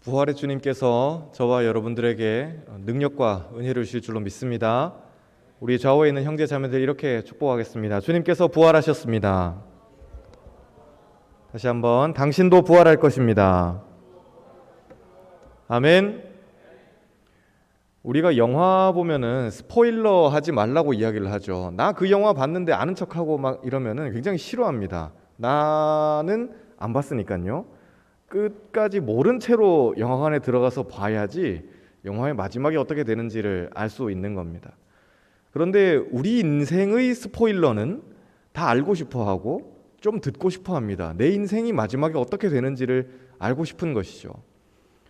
부활의 주님께서 저와 여러분들에게 능력과 은혜를 주실 줄로 믿습니다. 우리 좌우에 있는 형제 자매들 이렇게 축복하겠습니다. 주님께서 부활하셨습니다. 다시 한번 당신도 부활할 것입니다. 아멘. 우리가 영화 보면은 스포일러 하지 말라고 이야기를 하죠. 나 그 영화 봤는데 아는 척하고 막 이러면은 굉장히 싫어합니다. 나는 안 봤으니까요. 끝까지 모른 채로 영화관에 들어가서 봐야지 영화의 마지막이 어떻게 되는지를 알 수 있는 겁니다. 그런데 우리 인생의 스포일러는 다 알고 싶어 하고 좀 듣고 싶어 합니다. 내 인생이 마지막에 어떻게 되는지를 알고 싶은 것이죠.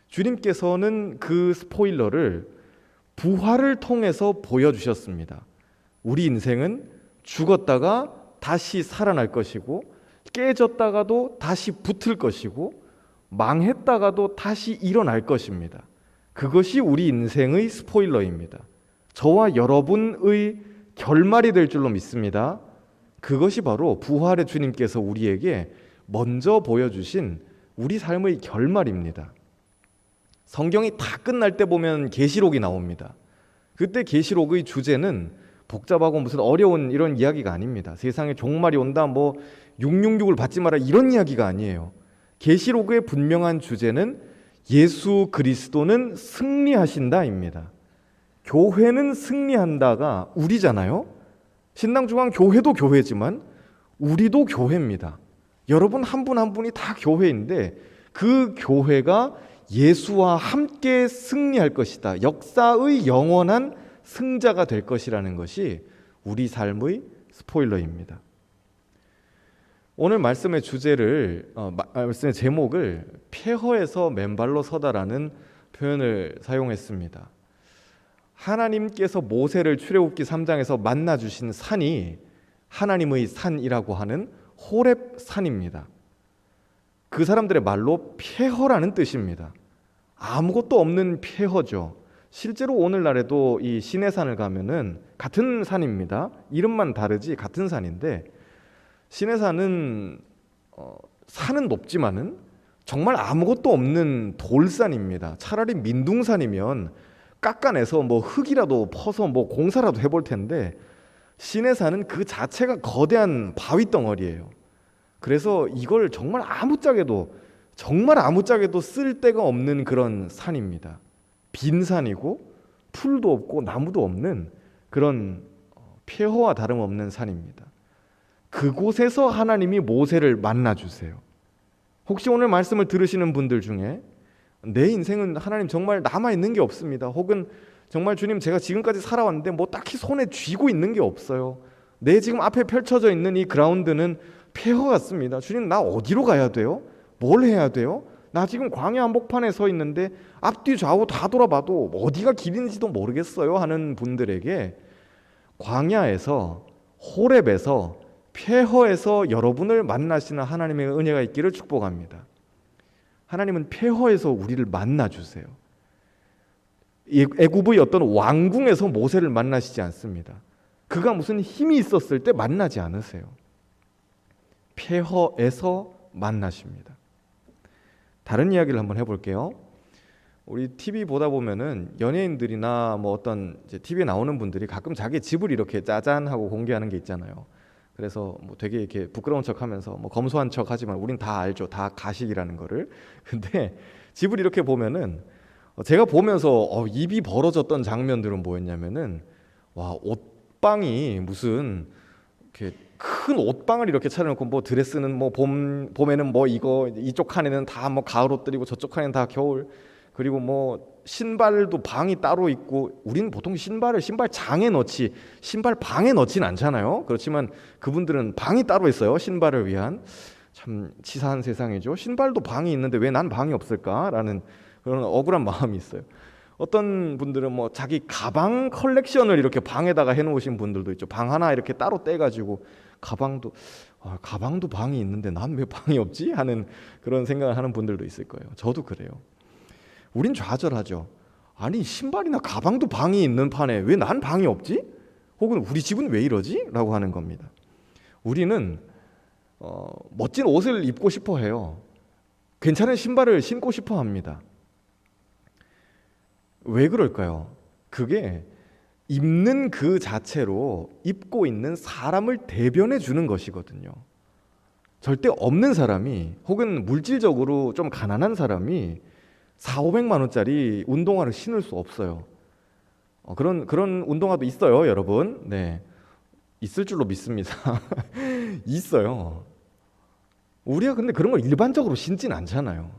주님께서는 그 스포일러를 부활을 통해서 보여주셨습니다. 우리 인생은 죽었다가 다시 살아날 것이고, 깨졌다가도 다시 붙을 것이고, 망했다가도 다시 일어날 것입니다. 그것이 우리 인생의 스포일러입니다. 저와 여러분의 결말이 될 줄로 믿습니다. 그것이 바로 부활의 주님께서 우리에게 먼저 보여주신 우리 삶의 결말입니다. 성경이 다 끝날 때 보면 계시록이 나옵니다. 그때 계시록의 주제는 복잡하고 무슨 어려운 이런 이야기가 아닙니다. 세상에 종말이 온다, 666을 받지 마라 이런 이야기가 아니에요. 계시록의 분명한 주제는 예수 그리스도는 승리하신다입니다. 교회는 승리한다가 우리잖아요. 신당중앙교회도 교회지만 우리도 교회입니다. 여러분 한 분 한 분이 다 교회인데 그 교회가 예수와 함께 승리할 것이다. 역사의 영원한 승자가 될 것이라는 것이 우리 삶의 스포일러입니다. 오늘 말씀의 말씀의 제목을 폐허에서 맨발로 서다라는 표현을 사용했습니다. 하나님께서 모세를 출애굽기 3장에서 만나 주신 산이 하나님의 산이라고 하는 호렙 산입니다. 그 사람들의 말로 폐허라는 뜻입니다. 아무것도 없는 폐허죠. 실제로 오늘날에도 이 시내산을 가면은 같은 산입니다. 이름만 다르지 같은 산인데, 시내산은 산은 높지만은 정말 아무것도 없는 돌산입니다. 차라리 민둥산이면 깎아내서 흙이라도 퍼서 공사라도 해볼 텐데, 시내산은 그 자체가 거대한 바위 덩어리예요. 그래서 이걸 정말 아무짝에도 쓸 데가 없는 그런 산입니다. 빈 산이고 풀도 없고 나무도 없는 그런 폐허와 다름없는 산입니다. 그곳에서 하나님이 모세를 만나 주세요. 혹시 오늘 말씀을 들으시는 분들 중에 내 인생은 하나님 정말 남아있는 게 없습니다. 혹은 정말 주님 제가 지금까지 살아왔는데 딱히 손에 쥐고 있는 게 없어요. 내 지금 앞에 펼쳐져 있는 이 그라운드는 폐허 같습니다. 주님 나 어디로 가야 돼요? 뭘 해야 돼요? 나 지금 광야 한복판에 서 있는데 앞뒤 좌우 다 돌아봐도 어디가 길인지도 모르겠어요 하는 분들에게 광야에서, 호렙에서, 폐허에서 여러분을 만나시는 하나님의 은혜가 있기를 축복합니다. 하나님은 폐허에서 우리를 만나주세요. 애굽의 어떤 왕궁에서 모세를 만나시지 않습니다. 그가 무슨 힘이 있었을 때 만나지 않으세요. 폐허에서 만나십니다. 다른 이야기를 한번 해볼게요. 우리 TV 보다 보면은 연예인들이나 어떤 이제 TV에 나오는 분들이 가끔 자기 집을 이렇게 짜잔 하고 공개하는 게 있잖아요. 그래서 되게 이렇게 부끄러운 척하면서 검소한 척하지만 우린 다 알죠. 다 가식이라는 거를. 근데 집을 이렇게 보면은 제가 보면서 입이 벌어졌던 장면들은 뭐였냐면은 옷방이 무슨 이렇게 큰 옷방을 이렇게 차려놓고 드레스는 봄에는 이거 이쪽 칸에는 다 가을 옷들이고 저쪽 칸에는 다 겨울, 그리고 신발도 방이 따로 있고, 우리는 보통 신발 장에 넣지 신발 방에 넣진 않잖아요. 그렇지만 그분들은 방이 따로 있어요. 신발을 위한. 참 치사한 세상이죠. 신발도 방이 있는데 왜 난 방이 없을까라는 그런 억울한 마음이 있어요. 어떤 분들은 자기 가방 컬렉션을 이렇게 방에다가 해놓으신 분들도 있죠. 방 하나 이렇게 따로 떼가지고 가방도 방이 있는데 난 왜 방이 없지? 하는 그런 생각을 하는 분들도 있을 거예요. 저도 그래요. 우린 좌절하죠. 아니 신발이나 가방도 방이 있는 판에 왜 난 방이 없지? 혹은 우리 집은 왜 이러지? 라고 하는 겁니다. 우리는 멋진 옷을 입고 싶어 해요. 괜찮은 신발을 신고 싶어 합니다. 왜 그럴까요? 그게 입는 그 자체로 입고 있는 사람을 대변해 주는 것이거든요. 절대 없는 사람이 혹은 물질적으로 좀 가난한 사람이 4, 500만 원짜리 운동화를 신을 수 없어요. 그런 운동화도 있어요, 여러분. 네. 있을 줄로 믿습니다. 있어요. 우리가 근데 그런 걸 일반적으로 신진 않잖아요.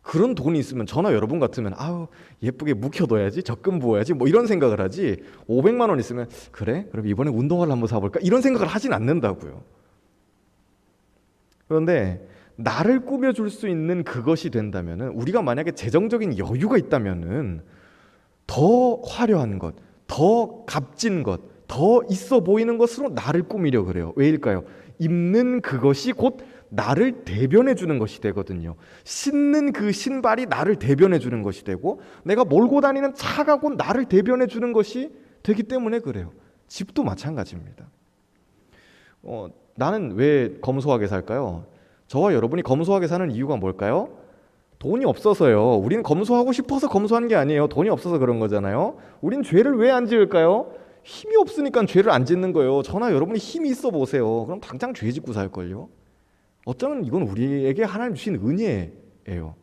그런 돈이 있으면 저나 여러분 같으면 아우 예쁘게 묵혀둬야지, 적금 부어야지 뭐 이런 생각을 하지, 500만 원 있으면 그래? 그럼 이번에 운동화를 한번 사볼까? 이런 생각을 하진 않는다고요. 그런데 나를 꾸며줄 수 있는 그것이 된다면은, 우리가 만약에 재정적인 여유가 있다면은 더 화려한 것, 더 값진 것, 더 있어 보이는 것으로 나를 꾸미려 그래요. 왜일까요? 입는 그것이 곧 나를 대변해 주는 것이 되거든요. 신는 그 신발이 나를 대변해 주는 것이 되고, 내가 몰고 다니는 차가 곧 나를 대변해 주는 것이 되기 때문에 그래요. 집도 마찬가지입니다. 나는 왜 검소하게 살까요? 저와 여러분이 검소하게 사는 이유가 뭘까요? 돈이 없어서요. 우리는 검소하고 싶어서 검소한 게 아니에요. 돈이 없어서 그런 거잖아요. 우린 죄를 왜 안 지을까요? 힘이 없으니까 죄를 안 짓는 거예요. 저나 여러분이 힘이 있어 보세요. 그럼 당장 죄 짓고 살걸요. 어쩌면 이건 우리에게 하나님 주신 은혜예요.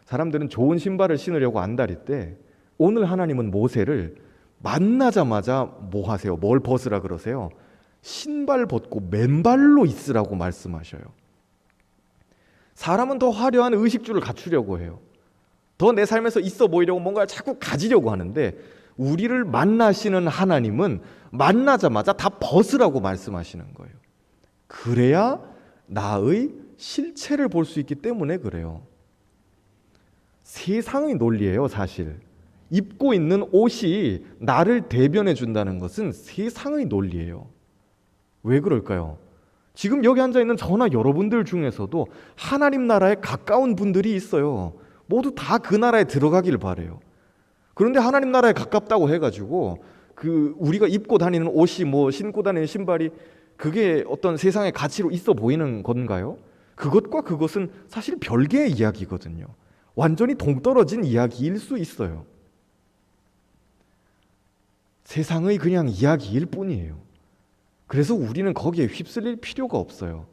사람들은 좋은 신발을 신으려고 안달일 때, 오늘 하나님은 모세를 만나자마자 뭐 하세요? 뭘 벗으라 그러세요? 신발 벗고 맨발로 있으라고 말씀하셔요. 사람은 더 화려한 의식주를 갖추려고 해요. 더 내 삶에서 있어 보이려고 뭔가를 자꾸 가지려고 하는데, 우리를 만나시는 하나님은 만나자마자 다 벗으라고 말씀하시는 거예요. 그래야 나의 실체를 볼 수 있기 때문에 그래요. 세상의 논리예요, 사실. 입고 있는 옷이 나를 대변해 준다는 것은 세상의 논리예요. 왜 그럴까요? 지금 여기 앉아 있는 저나 여러분들 중에서도 하나님 나라에 가까운 분들이 있어요. 모두 다 그 나라에 들어가길 바래요. 그런데 하나님 나라에 가깝다고 해가지고 우리가 입고 다니는 옷이, 뭐 신고 다니는 신발이 그게 어떤 세상의 가치로 있어 보이는 건가요? 그것과 그것은 사실 별개의 이야기거든요. 완전히 동떨어진 이야기일 수 있어요. 세상의 그냥 이야기일 뿐이에요. 그래서 우리는 거기에 휩쓸릴 필요가 없어요.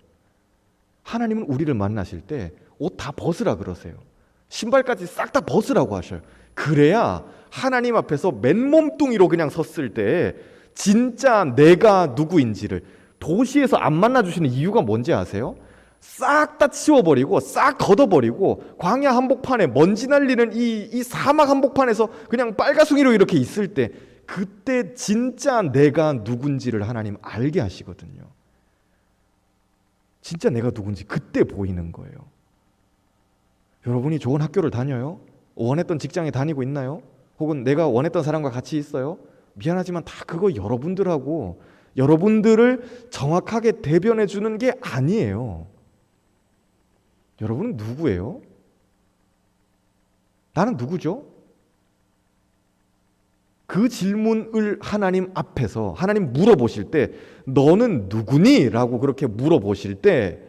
하나님은 우리를 만나실 때 옷 다 벗으라 그러세요. 신발까지 싹 다 벗으라고 하셔요. 그래야 하나님 앞에서 맨몸뚱이로 그냥 섰을 때 진짜 내가 누구인지를, 도시에서 안 만나주시는 이유가 뭔지 아세요? 싹 다 치워버리고 싹 걷어버리고 광야 한복판에 먼지 날리는 이 사막 한복판에서 그냥 빨가숭이로 이렇게 있을 때, 그때 진짜 내가 누군지를 하나님 알게 하시거든요. 진짜 내가 누군지 그때 보이는 거예요. 여러분이 좋은 학교를 다녀요? 원했던 직장에 다니고 있나요? 혹은 내가 원했던 사람과 같이 있어요? 미안하지만 다 그거 여러분들하고 여러분들을 정확하게 대변해 주는 게 아니에요. 여러분은 누구예요? 나는 누구죠? 그 질문을 하나님 앞에서 하나님 물어보실 때, 너는 누구니? 라고 그렇게 물어보실 때,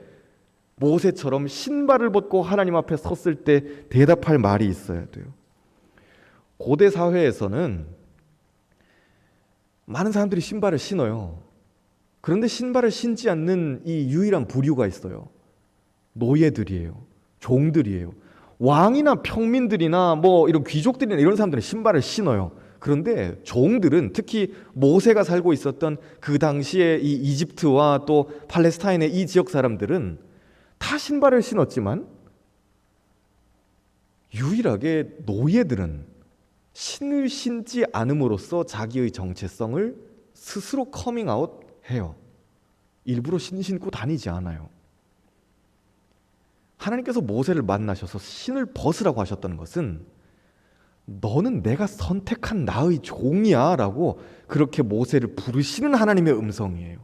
모세처럼 신발을 벗고 하나님 앞에 섰을 때 대답할 말이 있어야 돼요. 고대 사회에서는 많은 사람들이 신발을 신어요. 그런데 신발을 신지 않는 이 유일한 부류가 있어요. 노예들이에요. 종들이에요. 왕이나 평민들이나 뭐 이런 귀족들이나 이런 사람들은 신발을 신어요. 그런데 종들은, 특히 모세가 살고 있었던 그 당시에 이 이집트와 또 팔레스타인의 이 지역 사람들은 다 신발을 신었지만, 유일하게 노예들은 신을 신지 않음으로써 자기의 정체성을 스스로 커밍아웃 해요. 일부러 신 신고 다니지 않아요. 하나님께서 모세를 만나셔서 신을 벗으라고 하셨다는 것은, 너는 내가 선택한 나의 종이야 라고 그렇게 모세를 부르시는 하나님의 음성이에요.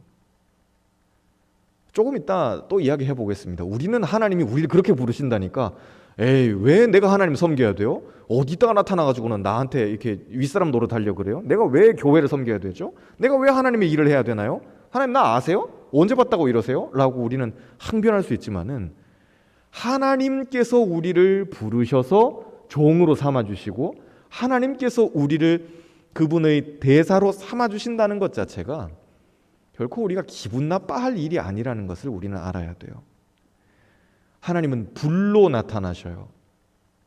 조금 이따 또 이야기해 보겠습니다. 우리는 하나님이 우리를 그렇게 부르신다니까, 에이 왜 내가 하나님 섬겨야 돼요? 어디다가 나타나가지고는 나한테 이렇게 윗사람 노릇하려고 그래요? 내가 왜 교회를 섬겨야 되죠? 내가 왜 하나님의 일을 해야 되나요? 하나님 나 아세요? 언제 봤다고 이러세요? 라고 우리는 항변할 수 있지만은, 하나님께서 우리를 부르셔서 종으로 삼아주시고, 하나님께서 우리를 그분의 대사로 삼아주신다는 것 자체가 결코 우리가 기분 나빠할 일이 아니라는 것을 우리는 알아야 돼요. 하나님은 불로 나타나셔요.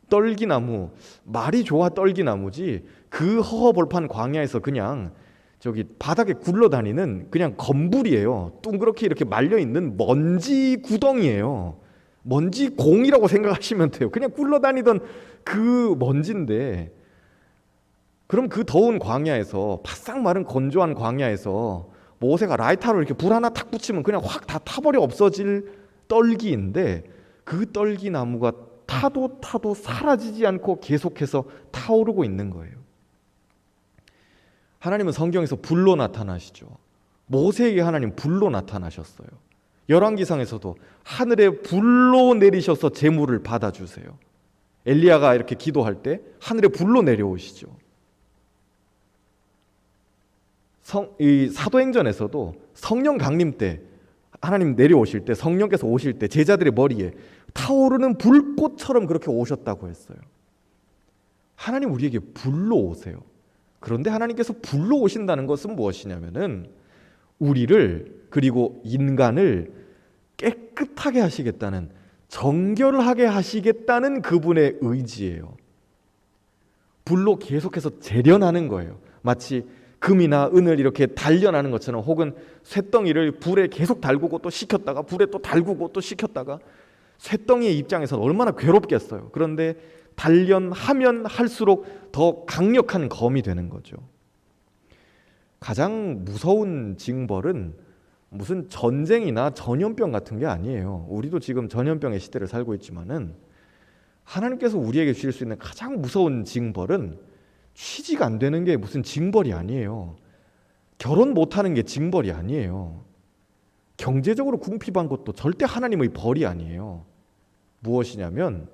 떨기나무, 말이 좋아 떨기나무지 그 허허벌판 광야에서 그냥 저기 바닥에 굴러다니는 그냥 검불이에요. 둥그렇게 이렇게 말려있는 먼지 구덩이에요. 먼지 공이라고 생각하시면 돼요. 그냥 굴러다니던 그 먼지인데, 그럼 그 더운 광야에서, 바싹 마른 건조한 광야에서 모세가 라이터로 이렇게 불 하나 탁 붙이면 그냥 확 다 타버려 없어질 떨기인데, 그 떨기나무가 타도 사라지지 않고 계속해서 타오르고 있는 거예요. 하나님은 성경에서 불로 나타나시죠. 모세에게 하나님 불로 나타나셨어요. 열왕기상에서도 하늘에 불로 내리셔서 제물을 받아주세요. 엘리야가 이렇게 기도할 때 하늘에 불로 내려오시죠. 이 사도행전에서도 성령 강림 때 하나님 내려오실 때, 성령께서 오실 때 제자들의 머리에 타오르는 불꽃처럼 그렇게 오셨다고 했어요. 하나님 우리에게 불로 오세요. 그런데 하나님께서 불로 오신다는 것은 무엇이냐면은 우리를, 그리고 인간을 깨끗하게 하시겠다는, 정결하게 하시겠다는 그분의 의지예요. 불로 계속해서 재련하는 거예요. 마치 금이나 은을 이렇게 단련하는 것처럼, 혹은 쇳덩이를 불에 계속 달구고 또 식혔다가 불에 또 달구고 또 식혔다가, 쇳덩이의 입장에서는 얼마나 괴롭겠어요. 그런데 단련하면 할수록 더 강력한 검이 되는 거죠. 가장 무서운 징벌은 무슨 전쟁이나 전염병 같은 게 아니에요. 우리도 지금 전염병의 시대를 살고 있지만은 하나님께서 우리에게 주실 수 있는 가장 무서운 징벌은 취직 안 되는 게 무슨 징벌이 아니에요. 결혼 못하는 게 징벌이 아니에요. 경제적으로 궁핍한 것도 절대 하나님의 벌이 아니에요. 무엇이냐면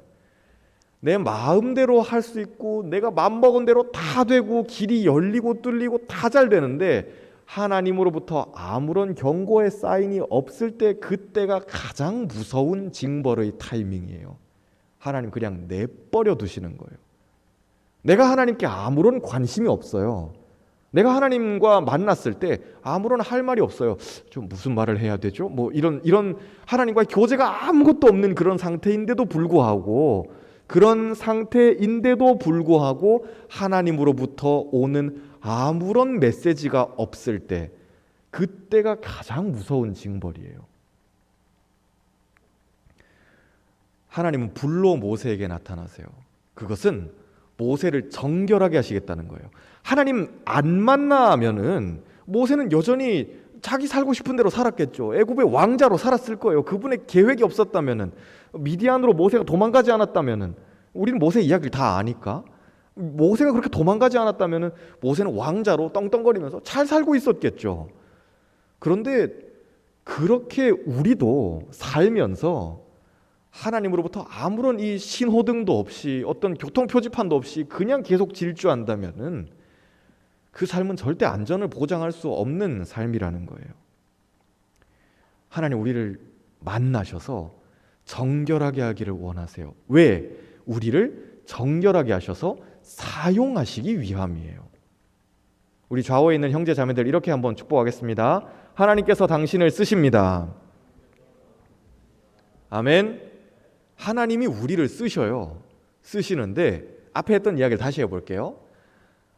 내 마음대로 할 수 있고 내가 맘먹은 대로 다 되고 길이 열리고 뚫리고 다 잘 되는데 하나님으로부터 아무런 경고의 사인이 없을 때, 그때가 가장 무서운 징벌의 타이밍이에요. 하나님 그냥 내버려 두시는 거예요. 내가 하나님께 아무런 관심이 없어요. 내가 하나님과 만났을 때 아무런 할 말이 없어요. 좀 무슨 말을 해야 되죠? 뭐 이런 하나님과의 교제가 아무것도 없는 그런 상태인데도 불구하고, 하나님으로부터 오는 아무런 메시지가 없을 때, 그때가 가장 무서운 징벌이에요. 하나님은 불로 모세에게 나타나세요. 그것은 모세를 정결하게 하시겠다는 거예요. 하나님 안 만나면은 모세는 여전히 자기 살고 싶은 대로 살았겠죠. 애굽의 왕자로 살았을 거예요. 그분의 계획이 없었다면은, 미디안으로 모세가 도망가지 않았다면은, 우리는 모세 이야기를 다 아니까, 모세가 그렇게 도망가지 않았다면은 모세는 왕자로 떵떵거리면서 잘 살고 있었겠죠. 그런데 그렇게 우리도 살면서 하나님으로부터 아무런 이 신호등도 없이, 어떤 교통 표지판도 없이 그냥 계속 질주한다면은 그 삶은 절대 안전을 보장할 수 없는 삶이라는 거예요. 하나님 우리를 만나셔서 정결하게 하기를 원하세요. 왜? 우리를 정결하게 하셔서 사용하시기 위함이에요. 우리 좌우에 있는 형제 자매들 이렇게 한번 축복하겠습니다. 하나님께서 당신을 쓰십니다. 아멘. 하나님이 우리를 쓰셔요. 쓰시는데 앞에 했던 이야기를 다시 해볼게요.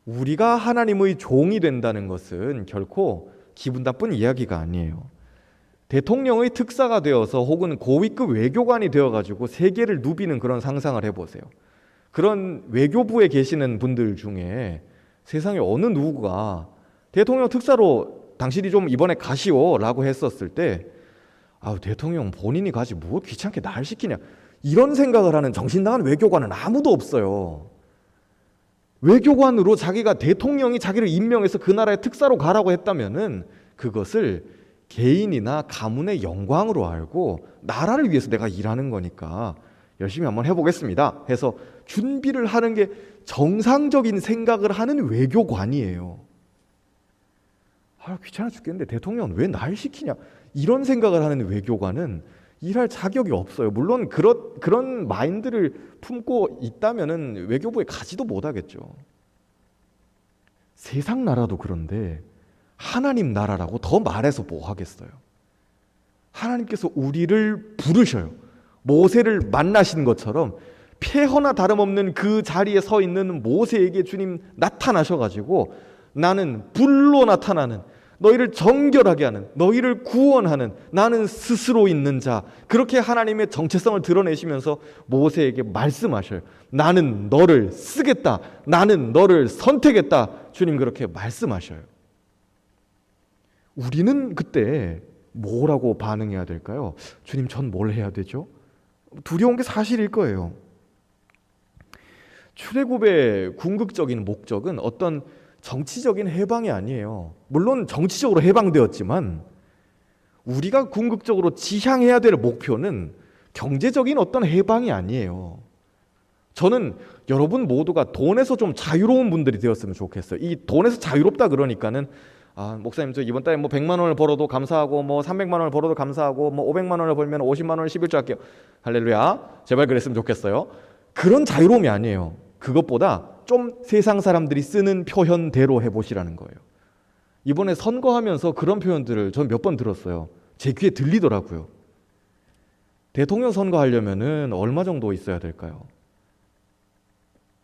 우리가 하나님의 종이 된다는 것은 결코 기분 나쁜 이야기가 아니에요. 대통령의 특사가 되어서 혹은 고위급 외교관이 되어가지고 세계를 누비는 그런 상상을 해보세요. 그런 외교부에 계시는 분들 중에 세상에 어느 누구가 대통령 특사로 당신이 좀 이번에 가시오 라고 했었을 때, 대통령 본인이 가지 뭐 귀찮게 날 시키냐, 이런 생각을 하는 정신 나간 외교관은 아무도 없어요. 외교관으로 자기가, 대통령이 자기를 임명해서 그 나라의 특사로 가라고 했다면은 그것을 개인이나 가문의 영광으로 알고 나라를 위해서 내가 일하는 거니까 열심히 한번 해보겠습니다 해서 준비를 하는 게 정상적인 생각을 하는 외교관이에요. 귀찮아 죽겠는데 대통령은 왜 날 시키냐, 이런 생각을 하는 외교관은 일할 자격이 없어요. 물론 그런 마인드를 품고 있다면은 외교부에 가지도 못하겠죠. 세상 나라도 그런데 하나님 나라라고 더 말해서 뭐 하겠어요. 하나님께서 우리를 부르셔요. 모세를 만나신 것처럼 폐허나 다름없는 그 자리에 서 있는 모세에게 주님 나타나셔가지고 나는 불로 나타나는, 너희를 정결하게 하는, 너희를 구원하는 나는 스스로 있는 자, 그렇게 하나님의 정체성을 드러내시면서 모세에게 말씀하셔요. 나는 너를 쓰겠다, 나는 너를 선택했다. 주님 그렇게 말씀하셔요. 우리는 그때 뭐라고 반응해야 될까요? 주님, 전 뭘 해야 되죠? 두려운 게 사실일 거예요. 출애굽의 궁극적인 목적은 어떤 정치적인 해방이 아니에요. 물론 정치적으로 해방되었지만 우리가 궁극적으로 지향해야 될 목표는 경제적인 어떤 해방이 아니에요. 저는 여러분 모두가 돈에서 좀 자유로운 분들이 되었으면 좋겠어요. 이 돈에서 자유롭다 그러니까는 목사님 저 이번 달에 뭐 100만 원을 벌어도 감사하고 뭐 300만 원을 벌어도 감사하고 뭐 500만 원을 벌면 50만 원을 11조 할게요. 할렐루야. 제발 그랬으면 좋겠어요. 그런 자유로움이 아니에요. 그것보다 좀 세상 사람들이 쓰는 표현대로 해보시라는 거예요. 이번에 선거하면서 그런 표현들을 전 몇 번 들었어요. 제 귀에 들리더라고요. 대통령 선거하려면은 얼마 정도 있어야 될까요?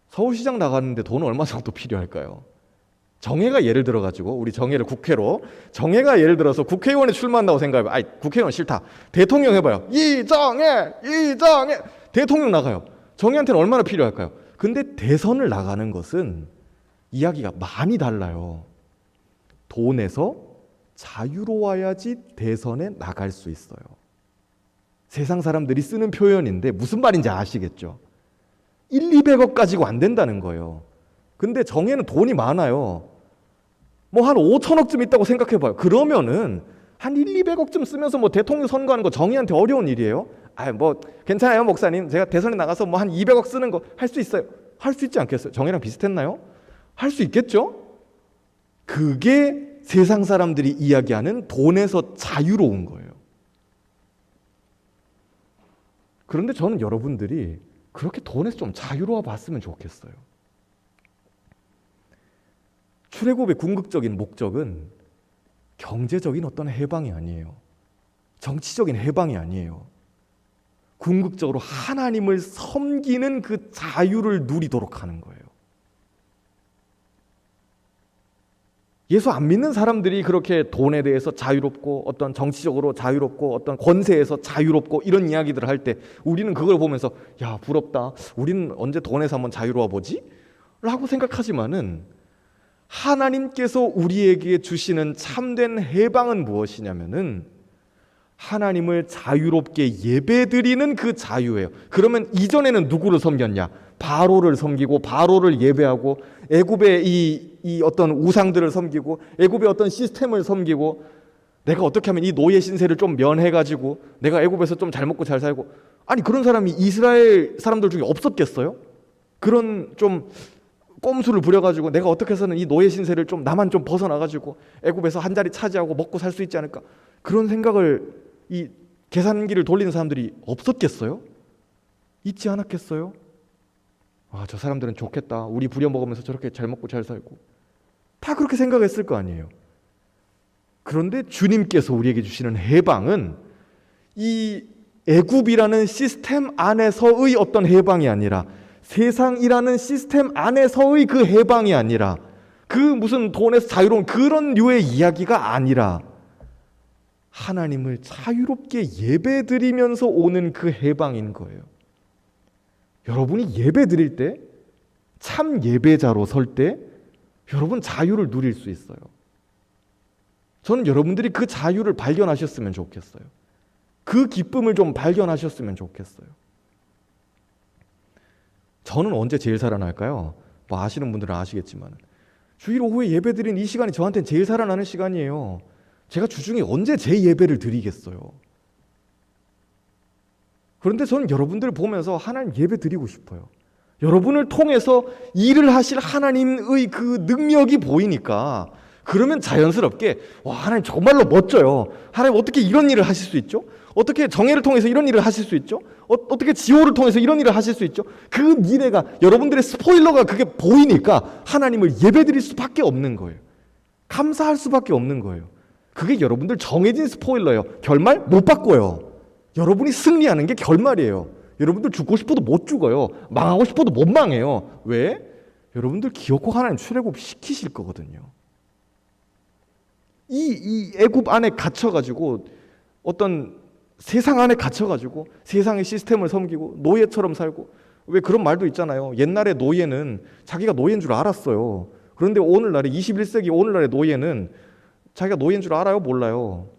서울시장 나가는데 돈 얼마 정도 필요할까요? 정혜가 예를 들어가지고 우리 정혜를 국회로, 정혜가 예를 들어서 국회의원에 출마한다고 생각해봐요. 국회의원 싫다. 대통령 해봐요. 이정혜 대통령 나가요. 정혜한테는 얼마나 필요할까요? 근데 대선을 나가는 것은 이야기가 많이 달라요. 돈에서 자유로워야지 대선에 나갈 수 있어요. 세상 사람들이 쓰는 표현인데 무슨 말인지 아시겠죠? 1, 200억 가지고 안 된다는 거예요. 근데 정혜는 돈이 많아요. 뭐 한 5천억쯤 있다고 생각해봐요. 그러면은 한 1, 200억쯤 쓰면서 뭐 대통령 선거하는 거 정혜한테 어려운 일이에요? 뭐 괜찮아요 목사님, 제가 대선에 나가서 뭐 한 200억 쓰는 거 할 수 있어요. 할 수 있지 않겠어요? 정혜랑 비슷했나요? 할 수 있겠죠? 그게 세상 사람들이 이야기하는 돈에서 자유로운 거예요. 그런데 저는 여러분들이 그렇게 돈에서 좀 자유로워 봤으면 좋겠어요. 출애굽의 궁극적인 목적은 경제적인 어떤 해방이 아니에요. 정치적인 해방이 아니에요. 궁극적으로 하나님을 섬기는 그 자유를 누리도록 하는 거예요. 예수 안 믿는 사람들이 그렇게 돈에 대해서 자유롭고 어떤 정치적으로 자유롭고 어떤 권세에서 자유롭고 이런 이야기들을 할 때 우리는 그걸 보면서 야 부럽다, 우리는 언제 돈에서 한번 자유로워 보지? 라고 생각하지만은 하나님께서 우리에게 주시는 참된 해방은 무엇이냐면은 하나님을 자유롭게 예배드리는 그 자유예요. 그러면 이전에는 누구를 섬겼냐? 바로를 섬기고 바로를 예배하고 애굽의 이 어떤 우상들을 섬기고 애굽의 어떤 시스템을 섬기고 내가 어떻게 하면 이 노예 신세를 좀 면해가지고 내가 애굽에서 좀 잘 먹고 잘 살고, 아니 그런 사람이 이스라엘 사람들 중에 없었겠어요? 그런 좀 꼼수를 부려가지고 내가 어떻게 해서는 이 노예 신세를 좀 나만 좀 벗어나가지고 애굽에서 한 자리 차지하고 먹고 살 수 있지 않을까? 그런 생각을 이 계산기를 돌리는 사람들이 없었겠어요? 있지 않았겠어요? 저 사람들은 좋겠다. 우리 부려먹으면서 저렇게 잘 먹고 잘 살고. 다 그렇게 생각했을 거 아니에요. 그런데 주님께서 우리에게 주시는 해방은 이 애굽이라는 시스템 안에서의 어떤 해방이 아니라, 세상이라는 시스템 안에서의 그 해방이 아니라, 그 무슨 돈에서 자유로운 그런 류의 이야기가 아니라 하나님을 자유롭게 예배드리면서 오는 그 해방인 거예요. 여러분이 예배 드릴 때, 참 예배자로 설 때 여러분 자유를 누릴 수 있어요. 저는 여러분들이 그 자유를 발견하셨으면 좋겠어요. 그 기쁨을 좀 발견하셨으면 좋겠어요. 저는 언제 제일 살아날까요? 뭐 아시는 분들은 아시겠지만 주일 오후에 예배 드린 이 시간이 저한테는 제일 살아나는 시간이에요. 제가 주중에 언제 제 예배를 드리겠어요? 그런데 저는 여러분들을 보면서 하나님 예배 드리고 싶어요. 여러분을 통해서 일을 하실 하나님의 그 능력이 보이니까, 그러면 자연스럽게 하나님 정말로 멋져요. 하나님 어떻게 이런 일을 하실 수 있죠? 어떻게 정예를 통해서 이런 일을 하실 수 있죠? 어떻게 지호를 통해서 이런 일을 하실 수 있죠? 그 미래가 여러분들의 스포일러가 그게 보이니까 하나님을 예배드릴 수밖에 없는 거예요. 감사할 수밖에 없는 거예요. 그게 여러분들 정해진 스포일러예요. 결말 못 바꿔요. 여러분이 승리하는 게 결말이에요. 여러분들 죽고 싶어도 못 죽어요. 망하고 싶어도 못 망해요. 왜? 여러분들 기어코 하나님 출애굽 시키실 거거든요. 이 애굽 안에 갇혀가지고 어떤 세상 안에 갇혀가지고 세상의 시스템을 섬기고 노예처럼 살고, 왜 그런 말도 있잖아요. 옛날에 노예는 자기가 노예인 줄 알았어요. 그런데 오늘날에 21세기 오늘날의 노예는 자기가 노예인 줄 알아요? 몰라요?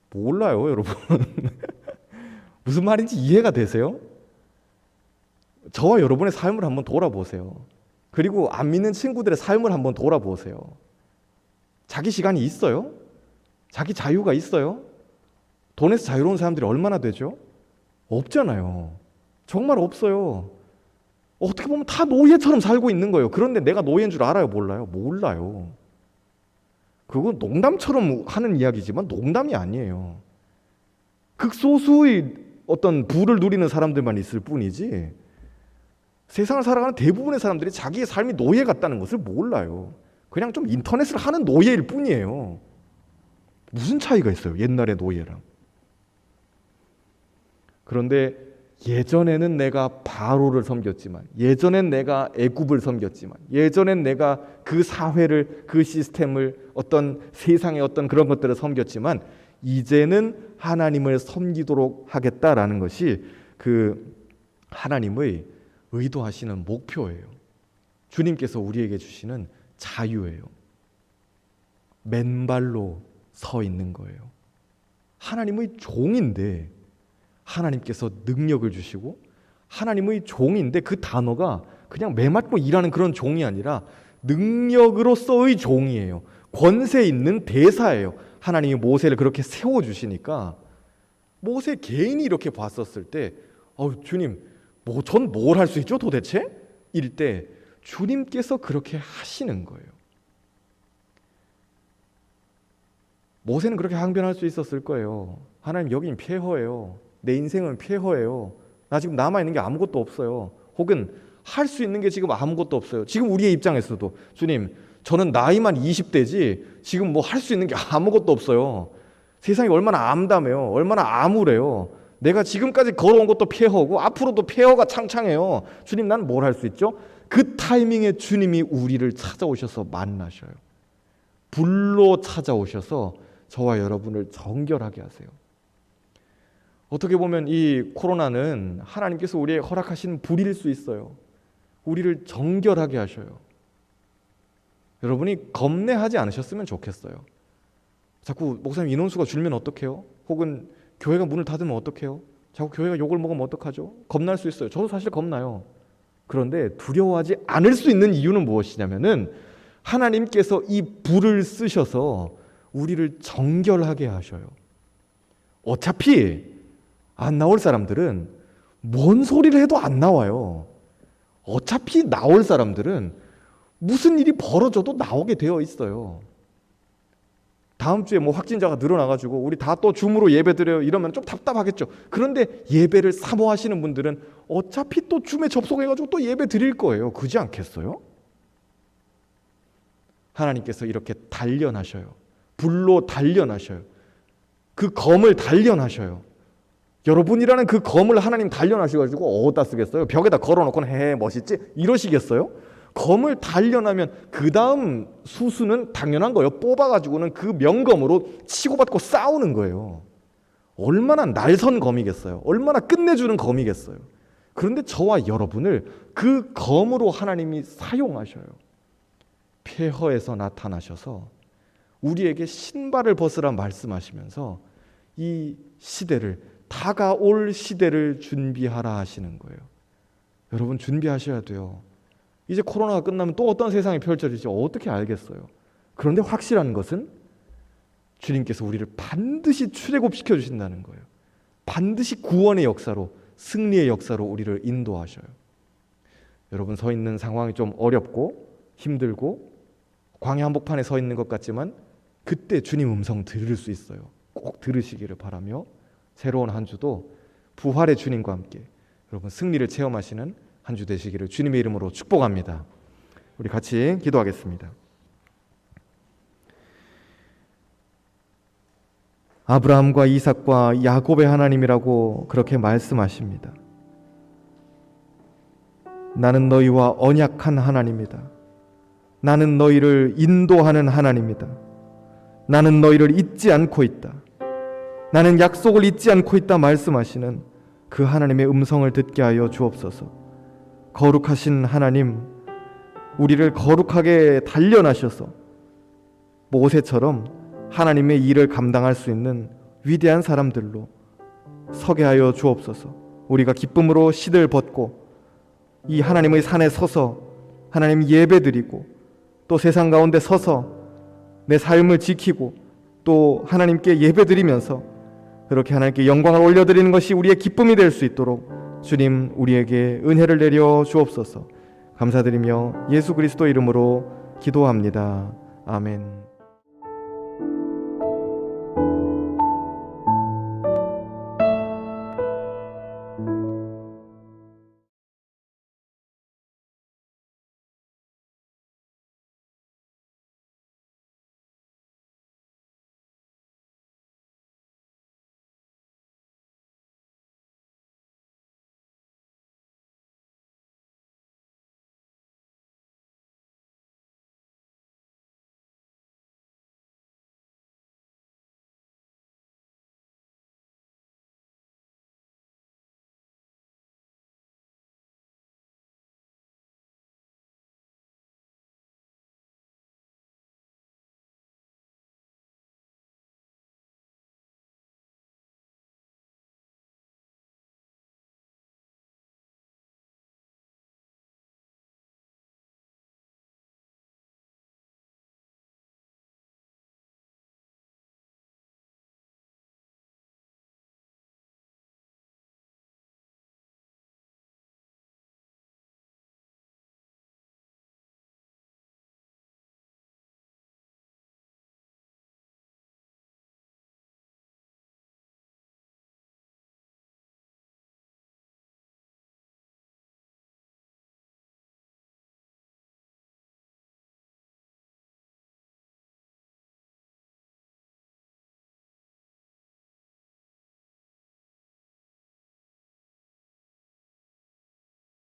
몰라요, 여러분. 무슨 말인지 이해가 되세요? 저와 여러분의 삶을 한번 돌아보세요. 그리고 안 믿는 친구들의 삶을 한번 돌아보세요. 자기 시간이 있어요? 자기 자유가 있어요? 돈에서 자유로운 사람들이 얼마나 되죠? 없잖아요. 정말 없어요. 어떻게 보면 다 노예처럼 살고 있는 거예요. 그런데 내가 노예인 줄 알아요? 몰라요? 몰라요. 그건 농담처럼 하는 이야기지만 농담이 아니에요. 극소수의 어떤 부를 누리는 사람들만 있을 뿐이지 세상을 살아가는 대부분의 사람들이 자기의 삶이 노예 같다는 것을 몰라요. 그냥 좀 인터넷을 하는 노예일 뿐이에요. 무슨 차이가 있어요? 옛날의 노예랑. 그런데 예전에는 내가 바로를 섬겼지만, 예전엔 내가 애굽을 섬겼지만, 예전엔 내가 그 사회를, 그 시스템을, 어떤 세상의 어떤 그런 것들을 섬겼지만 이제는 하나님을 섬기도록 하겠다라는 것이 그 하나님의 의도하시는 목표예요. 주님께서 우리에게 주시는 자유예요. 맨발로 서 있는 거예요. 하나님의 종인데 하나님께서 능력을 주시고, 하나님의 종인데 그 단어가 그냥 매맞고 일하는 그런 종이 아니라 능력으로서의 종이에요. 권세 있는 대사예요. 하나님이 모세를 그렇게 세워주시니까 모세 개인이 이렇게 봤었을 때 주님, 전 뭘 할 수 있죠 도대체? 일 때 주님께서 그렇게 하시는 거예요. 모세는 그렇게 항변할 수 있었을 거예요. 하나님, 여긴 폐허예요. 내 인생은 폐허예요. 나 지금 남아있는 게 아무것도 없어요. 혹은 할 수 있는 게 지금 아무것도 없어요. 지금 우리의 입장에서도 주님, 저는 나이만 20대지 지금 뭐 할 수 있는 게 아무것도 없어요. 세상이 얼마나 암담해요. 얼마나 암울해요. 내가 지금까지 걸어온 것도 폐허고 앞으로도 폐허가 창창해요. 주님, 난 뭘 할 수 있죠? 그 타이밍에 주님이 우리를 찾아오셔서 만나셔요. 불로 찾아오셔서 저와 여러분을 정결하게 하세요. 어떻게 보면 이 코로나는 하나님께서 우리에게 허락하신 불일 수 있어요. 우리를 정결하게 하셔요. 여러분이 겁내하지 않으셨으면 좋겠어요. 자꾸 목사님 인원수가 줄면 어떡해요? 혹은 교회가 문을 닫으면 어떡해요? 자꾸 교회가 욕을 먹으면 어떡하죠? 겁날 수 있어요. 저도 사실 겁나요. 그런데 두려워하지 않을 수 있는 이유는 무엇이냐면은 하나님께서 이 불을 쓰셔서 우리를 정결하게 하셔요. 어차피 안 나올 사람들은 뭔 소리를 해도 안 나와요. 어차피 나올 사람들은 무슨 일이 벌어져도 나오게 되어 있어요. 다음 주에 뭐 확진자가 늘어나가지고 우리 다 또 줌으로 예배 드려요 이러면 좀 답답하겠죠. 그런데 예배를 사모하시는 분들은 어차피 또 줌에 접속해가지고 또 예배 드릴 거예요. 그지 않겠어요? 하나님께서 이렇게 단련하셔요. 불로 단련하셔요. 그 검을 단련하셔요. 여러분이라는 그 검을 하나님 단련하셔가지고 어디다 쓰겠어요? 벽에다 걸어놓고는 해 멋있지? 이러시겠어요? 검을 단련하면 그 다음 수수는 당연한 거예요. 뽑아가지고는 그 명검으로 치고받고 싸우는 거예요. 얼마나 날선 검이겠어요? 얼마나 끝내주는 검이겠어요? 그런데 저와 여러분을 그 검으로 하나님이 사용하셔요. 폐허에서 나타나셔서 우리에게 신발을 벗으라 말씀하시면서 이 시대를, 다가올 시대를 준비하라 하시는 거예요. 여러분 준비하셔야 돼요. 이제 코로나가 끝나면 또 어떤 세상이 펼쳐질지 어떻게 알겠어요? 그런데 확실한 것은 주님께서 우리를 반드시 출애굽시켜 주신다는 거예요. 반드시 구원의 역사로, 승리의 역사로 우리를 인도하셔요. 여러분 서 있는 상황이 좀 어렵고 힘들고 광야 한복판에 서 있는 것 같지만 그때 주님 음성 들을 수 있어요. 꼭 들으시기를 바라며 새로운 한 주도 부활의 주님과 함께 여러분 승리를 체험하시는 한 주 되시기를 주님의 이름으로 축복합니다. 우리 같이 기도하겠습니다. 아브라함과 이삭과 야곱의 하나님이라고 그렇게 말씀하십니다. 나는 너희와 언약한 하나님이다. 나는 너희를 인도하는 하나님이다. 나는 너희를 잊지 않고 있다. 나는 약속을 잊지 않고 있다 말씀하시는 그 하나님의 음성을 듣게 하여 주옵소서. 거룩하신 하나님, 우리를 거룩하게 단련하셔서 모세처럼 하나님의 일을 감당할 수 있는 위대한 사람들로 서게 하여 주옵소서. 우리가 기쁨으로 시들 벗고 이 하나님의 산에 서서 하나님 예배드리고 또 세상 가운데 서서 내 삶을 지키고 또 하나님께 예배드리면서 그렇게 하나님께 영광을 올려드리는 것이 우리의 기쁨이 될 수 있도록 주님 우리에게 은혜를 내려 주옵소서. 감사드리며 예수 그리스도 이름으로 기도합니다. 아멘.